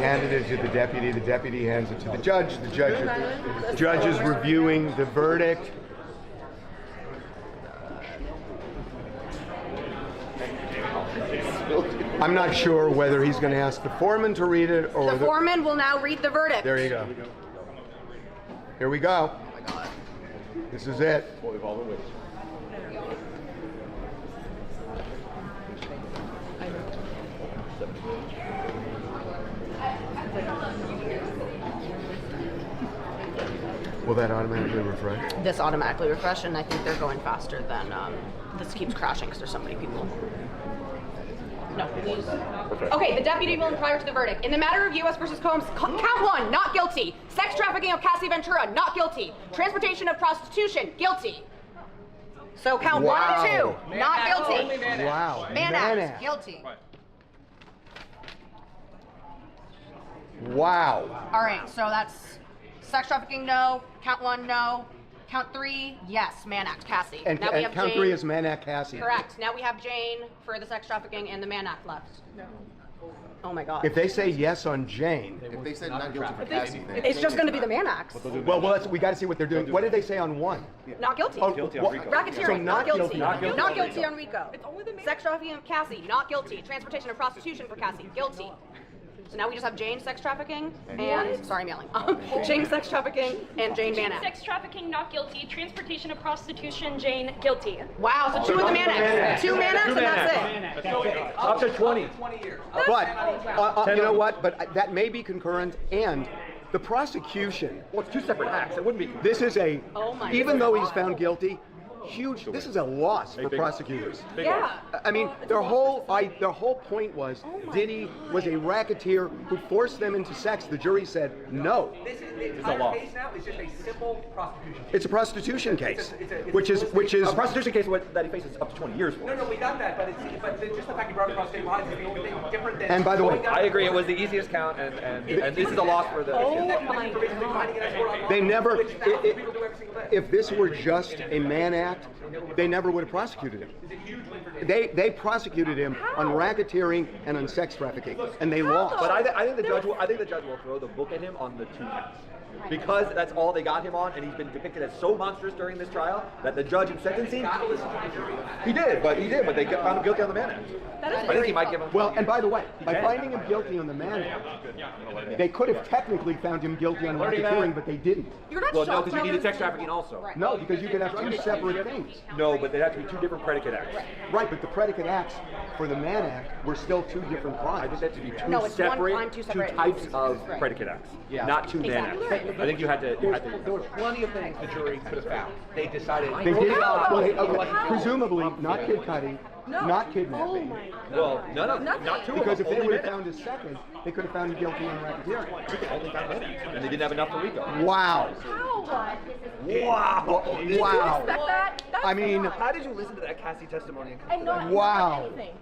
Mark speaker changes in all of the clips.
Speaker 1: Handed it to the deputy hands it to the judge judge is reviewing the verdict. I'm not sure whether he's going to ask the foreman to read it or
Speaker 2: the foreman will now read the verdict.
Speaker 1: There you go. Here we go.
Speaker 2: Oh my God.
Speaker 1: This is it. Will that automatically refresh?
Speaker 2: This automatically refresh, and I think they're going faster than this keeps crashing because there's so many people. No, please. Okay, the deputy will inquire to the verdict. In the matter of U.S. versus Combs, count 1, not guilty. Sex trafficking of Cassie Ventura, not guilty. Transportation of prostitution, guilty. So count 1 and 2, not guilty.
Speaker 1: Wow.
Speaker 2: Mann Act, guilty.
Speaker 1: Wow.
Speaker 2: All right, so that's sex trafficking, no. Count 1, no. Count 3, yes. Mann Act, Cassie.
Speaker 1: And,
Speaker 2: now we have
Speaker 1: count
Speaker 2: Jane.
Speaker 1: 3 is Mann Act, Cassie.
Speaker 2: Correct. Now we have Jane for the sex trafficking and the Mann Act left. No. Oh my God.
Speaker 1: If they say yes on Jane,
Speaker 3: If they said not guilty for Cassie, then
Speaker 2: It's just going to be the Mann Act.
Speaker 1: well, we got to see what they're doing. What did they say on 1?
Speaker 2: Not guilty.
Speaker 1: Oh,
Speaker 4: Guilty on Rico.
Speaker 2: Racketeering,
Speaker 1: So
Speaker 2: not guilty.
Speaker 1: Not
Speaker 4: guilty.
Speaker 2: Not guilty on Rico. Sex trafficking of Cassie, not guilty. Transportation of prostitution for Cassie, guilty. So now we just have Jane sex trafficking and, sorry I'm yelling, Jane sex trafficking and Jane Mann Act.
Speaker 5: Sex trafficking, not guilty. Transportation of prostitution, Jane, guilty.
Speaker 2: Wow, so 2 of the Mann Acts. 2 Mann Acts and that's it.
Speaker 4: Up to 20.
Speaker 1: But, you know what? But that may be concurrent, and the prosecution,
Speaker 4: Well, it's 2 separate acts. It wouldn't be.
Speaker 1: this is a,
Speaker 2: Oh my
Speaker 1: even
Speaker 2: God.
Speaker 1: though he's found guilty, huge, this is a loss for prosecutors.
Speaker 2: Yeah.
Speaker 1: I mean, their whole point was Diddy was a racketeer who forced them into sex. The jury said no.
Speaker 6: This entire case now is just a simple prostitution case.
Speaker 1: It's a prostitution case, which is
Speaker 4: A prostitution case that he faces up to 20 years for.
Speaker 6: No, we got that, but just the fact you brought it across state lines is the only thing different than.
Speaker 1: And by the way,
Speaker 4: I agree. It was the easiest count, and this is a loss for the.
Speaker 1: they never. If this were just a Mann Act, they never would have prosecuted him. They prosecuted him on racketeering and on sex trafficking, and they lost.
Speaker 4: But I think the judge will throw the book at him on the 2 counts. Because that's all they got him on, and he's been depicted as so monstrous during this trial that the judge in sentencing, he did, but they found him guilty on the Mann Act. I think he might give him.
Speaker 1: Well, and by the way, by finding him guilty on the Mann Act, they could have technically found him guilty on racketeering, but they didn't.
Speaker 2: You're not
Speaker 4: Well, no,
Speaker 2: shocked
Speaker 4: because you
Speaker 2: by
Speaker 4: needed
Speaker 2: this?
Speaker 4: sex trafficking also.
Speaker 2: Right.
Speaker 1: No, because you could have 2 separate things.
Speaker 4: No, but they have to be 2 different predicate acts.
Speaker 1: Right, but the predicate acts for the Mann Act were still 2 different
Speaker 4: I
Speaker 1: crimes.
Speaker 4: think that to be 2
Speaker 2: No, it's one
Speaker 4: separate,
Speaker 2: crime, 2 separate
Speaker 4: types of
Speaker 2: Right.
Speaker 4: predicate acts,
Speaker 1: Yeah.
Speaker 4: not 2 Mann Acts.
Speaker 2: Exactly.
Speaker 4: I think you had to.
Speaker 6: There were plenty of things the jury could have found. They decided.
Speaker 1: They did. Well, okay, presumably not kid cutting, not kidnapping.
Speaker 4: Well, none of not 2
Speaker 1: Because
Speaker 4: of
Speaker 1: if
Speaker 4: them.
Speaker 1: they
Speaker 4: Only
Speaker 1: would have
Speaker 4: Mann
Speaker 1: found his second, they could have found him guilty on racketeering.
Speaker 4: Only found Mann Acts, and they didn't have enough for Rico.
Speaker 1: Wow. Wow. Wow.
Speaker 7: That?
Speaker 1: I mean,
Speaker 4: How did you listen to that Cassie testimony?
Speaker 7: And not
Speaker 1: wow.
Speaker 7: anything.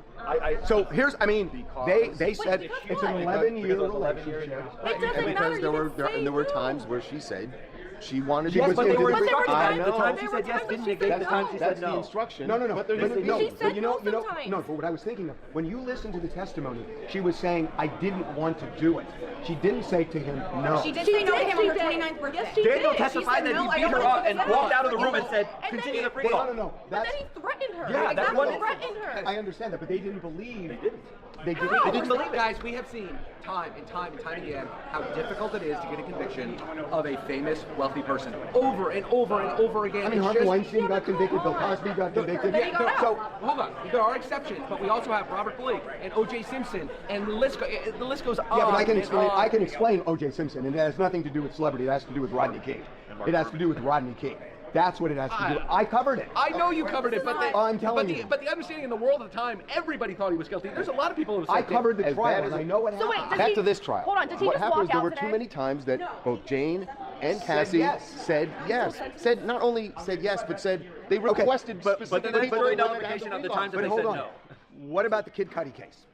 Speaker 1: So here's, I mean, they said it's an 11-year relationship.
Speaker 7: It doesn't matter.
Speaker 3: Because there were times where she said she wanted
Speaker 1: She
Speaker 3: to.
Speaker 1: was
Speaker 4: But they were
Speaker 1: But there were
Speaker 4: instructed.
Speaker 1: times-
Speaker 4: The time she
Speaker 7: there were
Speaker 4: said yes
Speaker 7: times
Speaker 4: didn't
Speaker 7: she
Speaker 4: negate
Speaker 7: said
Speaker 4: the time she
Speaker 7: no.
Speaker 4: said
Speaker 3: That's the
Speaker 4: no.
Speaker 3: instruction.
Speaker 1: No.
Speaker 3: But
Speaker 1: But
Speaker 7: She said
Speaker 1: you
Speaker 7: no
Speaker 1: know,
Speaker 7: sometimes.
Speaker 1: no. For what I was thinking of, when you listen to the testimony, she was saying, "I didn't want to do it." She didn't say to him, "No."
Speaker 2: She did
Speaker 7: She
Speaker 2: say no to
Speaker 7: did,
Speaker 2: him on her
Speaker 7: she did.
Speaker 2: 29th birthday.
Speaker 7: Yes, she
Speaker 4: Daniel
Speaker 7: did.
Speaker 4: testified that
Speaker 2: no,
Speaker 4: he
Speaker 2: I
Speaker 4: beat
Speaker 2: don't
Speaker 4: her
Speaker 2: want
Speaker 4: up
Speaker 2: to
Speaker 4: and
Speaker 2: do that.
Speaker 4: walked out of the room and said,
Speaker 7: And then
Speaker 4: "Continue
Speaker 7: he-
Speaker 4: the free call."
Speaker 1: No.
Speaker 7: But then he threatened her.
Speaker 4: Yeah, that's
Speaker 7: Exactly.
Speaker 4: what-
Speaker 7: Threatened her.
Speaker 1: I understand that, but they didn't believe.
Speaker 4: They didn't.
Speaker 1: They didn't.
Speaker 4: They didn't believe it.
Speaker 6: Guys, we have seen time and time again how difficult it is to get a conviction of a famous, wealthy person over and over and over again.
Speaker 1: I mean,
Speaker 6: It's
Speaker 1: Harvey
Speaker 6: just-
Speaker 1: Weinstein got convicted, Bill Cosby got convicted.
Speaker 7: Then he got out.
Speaker 6: So hold on, there are exceptions, but we also have Robert Blake and O.J. Simpson, and the list goes on.
Speaker 1: Yeah, but I can
Speaker 6: and
Speaker 1: explain.
Speaker 6: on.
Speaker 1: I can explain O.J. Simpson, and it has nothing to do with celebrity. It has to do with Rodney King. It has to do with Rodney King. That's what it has to do. I covered it.
Speaker 6: I know you covered it, but
Speaker 1: I'm telling you.
Speaker 6: But the understanding in the world at the time, everybody thought he was guilty. There's a lot of people who said
Speaker 1: I covered the
Speaker 3: As
Speaker 1: trial,
Speaker 3: bad as
Speaker 1: and I
Speaker 3: it-
Speaker 1: know what
Speaker 7: So wait,
Speaker 1: happened.
Speaker 7: does
Speaker 3: Back
Speaker 7: he-
Speaker 3: to this trial.
Speaker 7: Hold on, does he
Speaker 3: what
Speaker 7: just
Speaker 3: happened
Speaker 7: walk
Speaker 3: is there
Speaker 7: out
Speaker 3: were
Speaker 7: today?
Speaker 3: too many times that both Jane and
Speaker 1: Said
Speaker 3: Cassie
Speaker 1: yes.
Speaker 3: said yes. Said not only said yes, but said they requested
Speaker 4: But then
Speaker 3: specifically
Speaker 4: there's
Speaker 3: for
Speaker 4: jury
Speaker 3: the women
Speaker 4: nullification
Speaker 3: to
Speaker 4: of the
Speaker 3: have
Speaker 4: times that
Speaker 1: But
Speaker 4: they
Speaker 1: hold
Speaker 4: said
Speaker 1: on.
Speaker 4: no.
Speaker 1: What about the Kid Cudi case?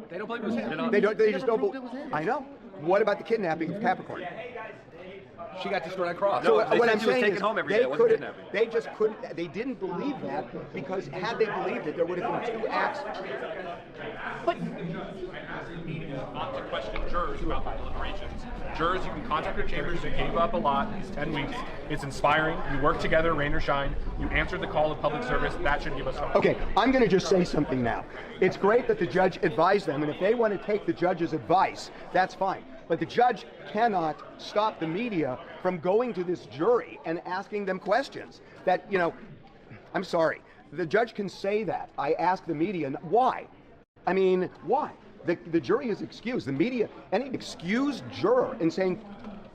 Speaker 6: they don't believe it was him.
Speaker 1: They don't. They just don't. I know. What about the kidnapping of Capricorn?
Speaker 6: She got destroyed on cross.
Speaker 4: No,
Speaker 1: So
Speaker 4: they
Speaker 1: what
Speaker 4: said
Speaker 1: I'm
Speaker 4: she was
Speaker 1: saying
Speaker 4: taken
Speaker 1: is
Speaker 4: home every day.
Speaker 1: they
Speaker 4: It wasn't
Speaker 1: couldn't.
Speaker 4: kidnapping.
Speaker 1: They just couldn't. They didn't believe that because had they believed it, there would have been 2 acts.
Speaker 7: But
Speaker 8: not to question jurors about the deliberations. Jurors, you can contact your chambers. You gave up a lot these 10 weeks. It's inspiring. You work together, rain or shine. You answered the call of public service. That should give us hope.
Speaker 1: Okay, I'm going to just say something now. It's great that the judge advised them, and if they want to take the judge's advice, that's fine. But the judge cannot stop the media from going to this jury and asking them questions that, you know, I'm sorry. The judge can say that. I ask the media, why? I mean, why? The jury is excused. The media, any excused juror in saying,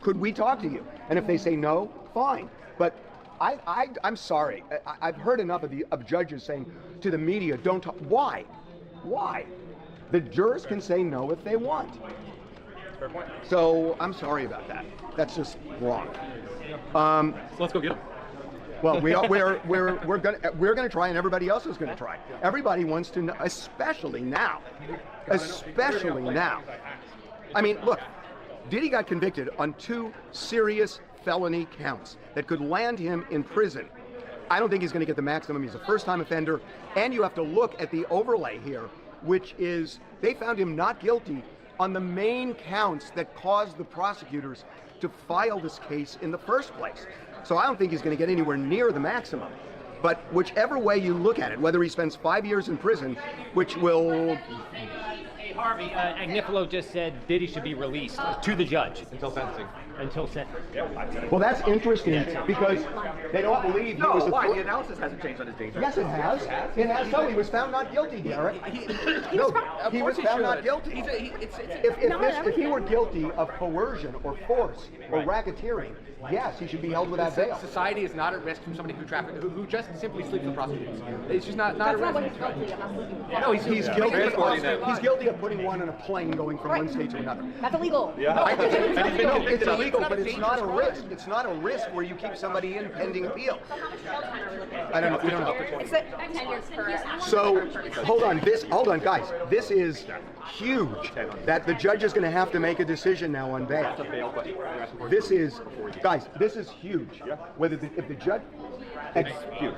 Speaker 1: could we talk to you? And if they say no, fine. But I'm sorry. I've heard enough of judges saying to the media, don't talk. Why? Why? The jurors can say no if they want.
Speaker 8: Fair point.
Speaker 1: So I'm sorry about that. That's just wrong.
Speaker 8: So let's go get them.
Speaker 1: Well, we're gonna try, and everybody else is gonna try. Everybody wants to know, especially now. Especially now. I mean, look, Diddy got convicted on 2 serious felony counts that could land him in prison. I don't think he's going to get the maximum. He's a first-time offender, and you have to look at the overlay here, which is they found him not guilty on the main counts that caused the prosecutors to file this case in the first place. So I don't think he's going to get anywhere near the maximum. But whichever way you look at it, whether he spends 5 years in prison, which will...
Speaker 9: Hey, Harvey, Agnifilo just said Diddy should be released to the judge.
Speaker 4: Until sentencing.
Speaker 9: Until sentencing.
Speaker 1: Well, that's interesting because they don't believe he was...
Speaker 4: why? The analysis hasn't changed on his danger.
Speaker 1: Yes, it has. It has. So he was found not guilty, Derek. He was found not guilty. If he were guilty of coercion or force or racketeering, yes, he should be held without bail.
Speaker 6: Society is not at risk from somebody who just simply sleeps with prostitutes. It's just not at risk.
Speaker 2: That's not what he's guilty of. I'm not sleeping with
Speaker 6: No,
Speaker 1: He's guilty of putting one on a plane going from one state to another.
Speaker 2: That's illegal.
Speaker 1: No, it's illegal, but it's not a risk. It's not a risk where you keep somebody in pending appeal. I don't know. We don't know.
Speaker 2: It's 10 years per.
Speaker 1: So, hold on, guys. This is huge. That the judge is going to have to make a decision now on bail. This is, guys. This is huge. Whether if the judge, it's huge.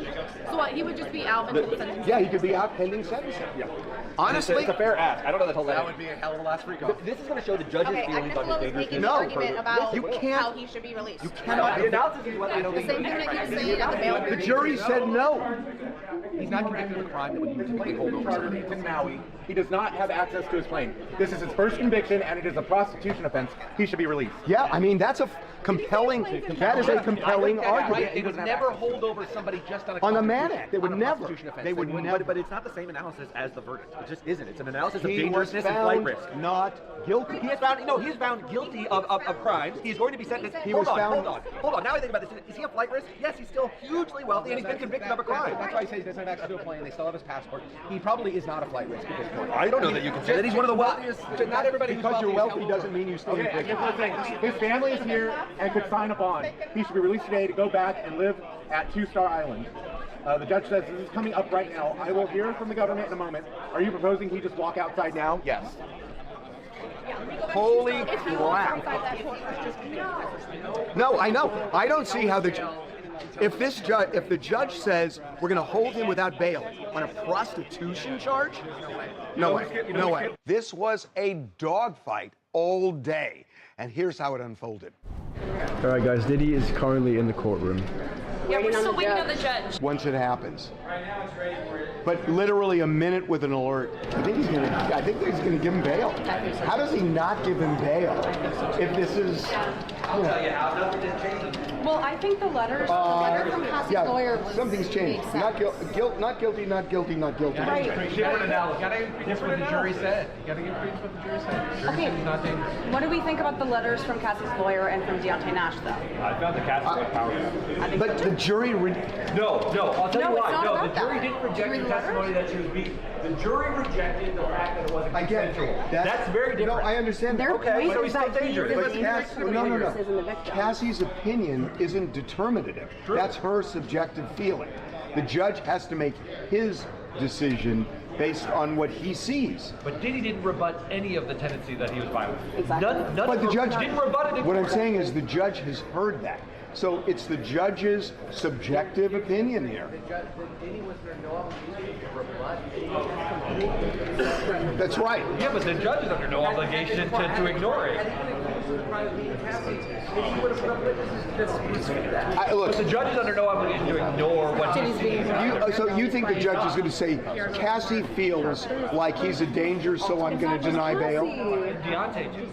Speaker 7: So what? He would just be out until sentencing.
Speaker 1: Yeah, he could be out pending sentencing. Yeah. Honestly,
Speaker 4: it's a fair ask. I don't know that whole
Speaker 6: That would be a hell of a last freak off.
Speaker 4: This is going to show the judge's
Speaker 2: Okay,
Speaker 4: feelings on his
Speaker 2: Agnifilo is making
Speaker 4: dangerousness.
Speaker 2: an
Speaker 1: No,
Speaker 2: argument about
Speaker 1: you can't-
Speaker 2: how he should be released.
Speaker 1: you cannot.
Speaker 4: The analysis is whether
Speaker 7: The same thing that he was saying at the bail
Speaker 1: The
Speaker 7: hearing.
Speaker 1: jury said no.
Speaker 6: He's not convicted of a crime that would typically hold over somebody.
Speaker 10: In Maui, he does not have access to his plane. This is his first conviction, and it is a prostitution offense. He should be released.
Speaker 1: Yeah, I mean that's a compelling. That is a compelling argument.
Speaker 6: They would never hold over somebody just on a
Speaker 1: On the Mann
Speaker 6: Constitution-
Speaker 1: Act, they would
Speaker 6: on a
Speaker 1: never.
Speaker 6: Constitution offense.
Speaker 1: They would
Speaker 6: wouldn't.
Speaker 1: never.
Speaker 4: But it's not the same analysis as the verdict. It just isn't. It's an analysis of
Speaker 1: He was
Speaker 4: dangerousness and flight
Speaker 1: found
Speaker 4: risk.
Speaker 1: not guilty.
Speaker 4: He is found. No, he's found guilty of crimes. He's going to be sentenced.
Speaker 1: He
Speaker 4: Hold
Speaker 1: was
Speaker 4: on.
Speaker 1: found-
Speaker 4: Hold on. Now I think about this. Is he a flight risk? Yes, he's still hugely wealthy, and he's been convicted of a crime.
Speaker 6: That's why he says he doesn't have access to a plane. They still have his passport. He probably is not a flight risk at this point.
Speaker 4: I don't know that you can say that. He's one of the wealthiest.
Speaker 6: Not everybody who's
Speaker 1: Because you're
Speaker 6: is
Speaker 1: wealthy
Speaker 6: held
Speaker 1: doesn't mean you stay in
Speaker 10: Okay,
Speaker 1: prison.
Speaker 10: here's the thing. His family is here and could sign a bond. He should be released today to go back and live at 2-Star Island. The judge says this is coming up right now. I will hear from the government in a moment. Are you proposing he just walk outside now?
Speaker 6: Yes.
Speaker 1: Holy crap! No, I know. I don't see how the if the judge says we're going to hold him without bail on a prostitution charge, no way, no way. This was a dogfight all day, and here's how it unfolded.
Speaker 11: All right, guys. Diddy is currently in the courtroom.
Speaker 5: Yeah, we're still waiting on the judge.
Speaker 1: Once it happens. But literally a minute with an alert. I think he's gonna give him bail. How does he not give him bail? If this is, you know,
Speaker 7: Well, I think the letter from Cassie's lawyer was
Speaker 1: something's changed.
Speaker 7: makes
Speaker 1: Not
Speaker 7: sense.
Speaker 1: not guilty, not guilty, not guilty.
Speaker 7: Right.
Speaker 6: Different analysis. That's what the jury said. You gotta give credence what the jury said. The jury said he's not dangerous.
Speaker 2: What do we think about the letters from Cassie's lawyer and from Deontay Nash, though?
Speaker 8: I found the Cass quite powerful.
Speaker 1: But the jury,
Speaker 4: No, I'll tell
Speaker 2: No,
Speaker 4: you
Speaker 2: it's
Speaker 4: why.
Speaker 2: not
Speaker 4: No,
Speaker 2: about
Speaker 4: the jury
Speaker 2: that.
Speaker 4: didn't reject
Speaker 2: Did you
Speaker 4: the
Speaker 2: read the
Speaker 4: testimony that she was beaten. The jury rejected the fact that it wasn't
Speaker 1: I get it.
Speaker 4: consensual. That's very different.
Speaker 1: No, I understand.
Speaker 2: Their
Speaker 1: that.
Speaker 2: point
Speaker 4: so
Speaker 2: is
Speaker 4: he's still
Speaker 2: that he
Speaker 4: dangerous.
Speaker 2: was
Speaker 1: But
Speaker 2: isn't the victim.
Speaker 1: Cassie's opinion isn't determinative. That's her subjective feeling. The judge has to make his decision based on what he sees.
Speaker 12: But Diddy didn't rebut any of the tendency that he was violent.
Speaker 2: Exactly.
Speaker 12: None
Speaker 1: But the judge
Speaker 12: didn't rebut it.
Speaker 1: What I'm saying is the judge has heard that. So it's the judge's subjective opinion here. That's right.
Speaker 12: Yeah, but the judge is under no obligation to ignore it.
Speaker 1: Look,
Speaker 12: But the judge is under no obligation to ignore what he's seeing.
Speaker 1: so you think the judge is going to say, Cassie feels like he's a danger, so I'm going to deny bail?
Speaker 12: Deontay too.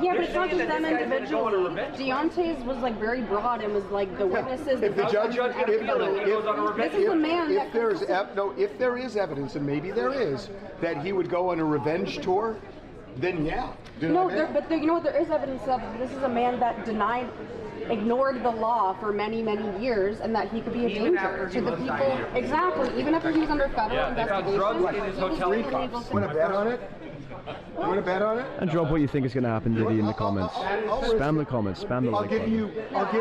Speaker 2: Yeah, but it's not just them individually. Deontay's was like very broad and was like the witnesses.
Speaker 1: If the judge,
Speaker 2: this is a man
Speaker 1: if there is evidence, and maybe there is, that he would go on a revenge tour, then yeah.
Speaker 2: you know what? There is evidence of this is a man that ignored the law for many, many years, and that he could be a danger to the people. Exactly. Even after he was under federal investigation.
Speaker 12: Drugs in his hotel.
Speaker 1: Want to bet on it? You want to bet on it?
Speaker 11: And drop what you think is going to happen, Diddy, in the comments. Spam the comments. Spam the like button.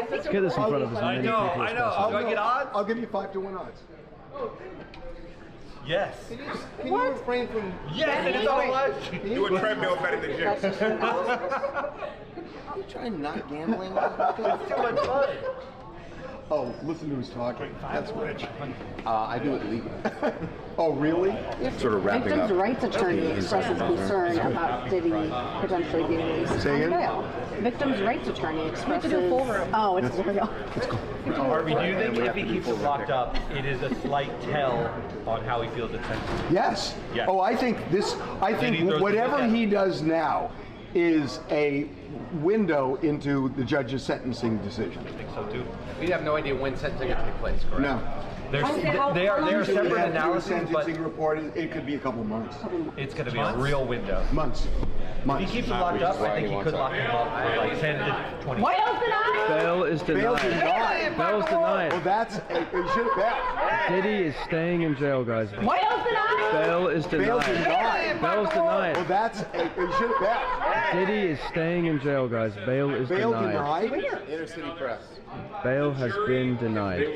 Speaker 11: Let's get this in front of as many people as possible.
Speaker 12: Do I get odds?
Speaker 1: I'll give you 5-1 odds.
Speaker 12: Yes.
Speaker 1: Can you refrain from?
Speaker 12: Yes, it is all right.
Speaker 13: You would treadmill better than Jim.
Speaker 3: Are you trying not gambling?
Speaker 12: It's too much fun.
Speaker 1: Oh, listen to who's talking. That's rich.
Speaker 3: I do it legally.
Speaker 1: Oh, really?
Speaker 3: Sort of wrapping
Speaker 2: Victims'
Speaker 3: up.
Speaker 2: rights attorney expresses concern about Diddy potentially being released
Speaker 1: Say
Speaker 2: on
Speaker 1: again?
Speaker 2: bail. Victims' rights attorney expresses. Oh, it's real.
Speaker 12: Harvey, do you think if he keeps him locked up, it is a slight tell on how he feels at sentencing?
Speaker 1: Yes.
Speaker 12: Yes.
Speaker 1: Oh, I think whatever he does now is a window into the judge's sentencing decision.
Speaker 12: I think so too.
Speaker 6: We have no idea when sentencing is going to take place, correct?
Speaker 1: No.
Speaker 12: They are separate analyses, but
Speaker 1: sentencing report. It could be a couple months.
Speaker 12: it's going to be a real window.
Speaker 1: Months.
Speaker 12: If he keeps him locked up, I think he could lock him up for like 10 to 20.
Speaker 2: Bail's denied.
Speaker 11: Bail is
Speaker 1: Bail's
Speaker 11: denied.
Speaker 1: denied.
Speaker 11: Bail's denied.
Speaker 1: Well, that's you should have bet.
Speaker 11: Diddy is staying in jail, guys.
Speaker 2: Bail's denied.
Speaker 11: Bail is
Speaker 1: Bail's
Speaker 11: denied.
Speaker 1: denied.
Speaker 11: Bail's
Speaker 1: Well,
Speaker 11: denied.
Speaker 1: that's you should have bet.
Speaker 11: Diddy is staying in jail, guys. Bail is
Speaker 1: Bail
Speaker 11: denied.
Speaker 1: denied.
Speaker 6: Inner City Press.
Speaker 11: Bail has been denied.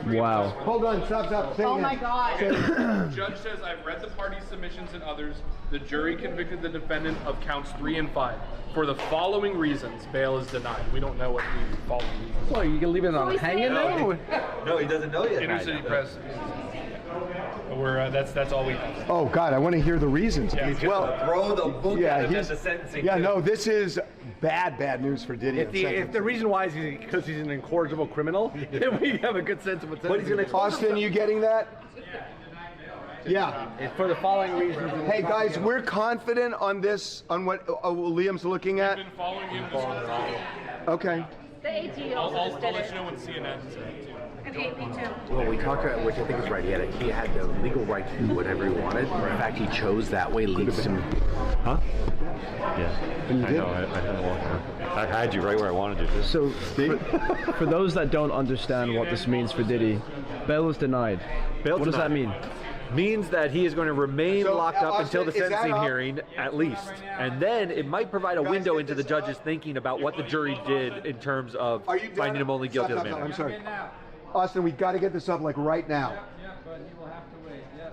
Speaker 11: Wow.
Speaker 1: Hold on. Stop. Say
Speaker 2: Oh
Speaker 1: again.
Speaker 2: my God.
Speaker 8: The judge says, I've read the parties' submissions and others. The jury convicted the defendant of counts 3 and 5. For the following reasons, bail is denied. We don't know what the following reasons.
Speaker 6: Well, you can leave it on hanging now?
Speaker 4: No, he doesn't know yet.
Speaker 8: Inner City Press. That's all we have.
Speaker 1: Oh God, I want to hear the reasons. Well,
Speaker 4: Throw the book at him at the sentencing.
Speaker 1: yeah, no, this is bad news for Diddy.
Speaker 6: If the reason why is because he's an incorrigible criminal, then we have a good sense of what's
Speaker 1: Austin, you getting that? Yeah.
Speaker 6: For the following reasons.
Speaker 1: Hey guys, we're confident on this, on what Liam's looking at.
Speaker 8: I've been following him this whole time.
Speaker 1: Okay.
Speaker 5: The AG
Speaker 8: I'll
Speaker 5: also just did
Speaker 8: let
Speaker 5: it.
Speaker 8: you know when CNN says it too.
Speaker 5: Okay, me too.
Speaker 14: Well, we talked about, which I think is right. He had the legal right to do whatever he wanted. The fact he chose that way leads to.
Speaker 15: Huh?
Speaker 1: Yeah.
Speaker 15: I know. I had you right where I wanted you to.
Speaker 11: So, for those that don't understand what this means for Diddy, bail is denied. What does that mean?
Speaker 4: Means that he is going to remain locked up
Speaker 1: Austin,
Speaker 4: until the
Speaker 1: is that
Speaker 4: sentencing
Speaker 1: up?
Speaker 4: hearing, at least. And then it might provide a window into the judge's thinking about what the jury did in terms of finding him only guilty of the
Speaker 1: I'm
Speaker 4: man.
Speaker 1: sorry. Austin, we got to get this up like right now.
Speaker 16: Yeah, but you will have to wait. Yeah.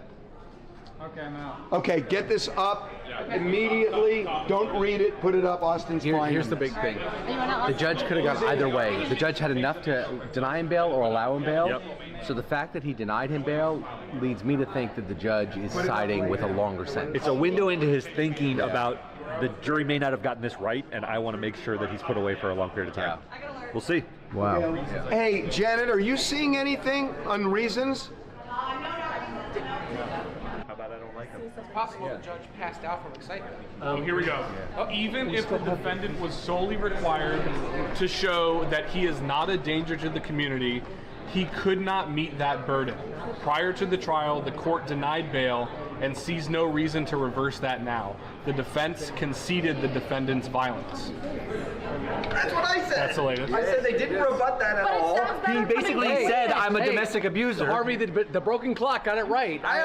Speaker 16: Okay, I'm out.
Speaker 1: Okay, get this up immediately. Don't read it. Put it up. Austin's fine.
Speaker 6: Here's the big thing. The judge could have gone either way. The judge had enough to deny him bail or allow him bail.
Speaker 4: Yep.
Speaker 6: So the fact that he denied him bail leads me to think that the judge is siding with a longer sentence.
Speaker 4: It's a window into his thinking about the jury may not have gotten this right, and I want to make sure that he's put away for a long period of time. We'll see.
Speaker 11: Wow.
Speaker 1: Hey, Janet, are you seeing anything on reasons?
Speaker 4: How about I don't like him?
Speaker 6: It's possible the judge passed out from excitement.
Speaker 8: Here we go. Even if the defendant was solely required to show that he is not a danger to the community, he could not meet that burden. Prior to the trial, the court denied bail and sees no reason to reverse that now. The defense conceded the defendant's violence.
Speaker 4: That's what I said.
Speaker 8: That's the latest.
Speaker 4: I said they didn't rebut that at all. He basically said, I'm a domestic abuser.
Speaker 6: Harvey, the broken clock got it right.
Speaker 4: I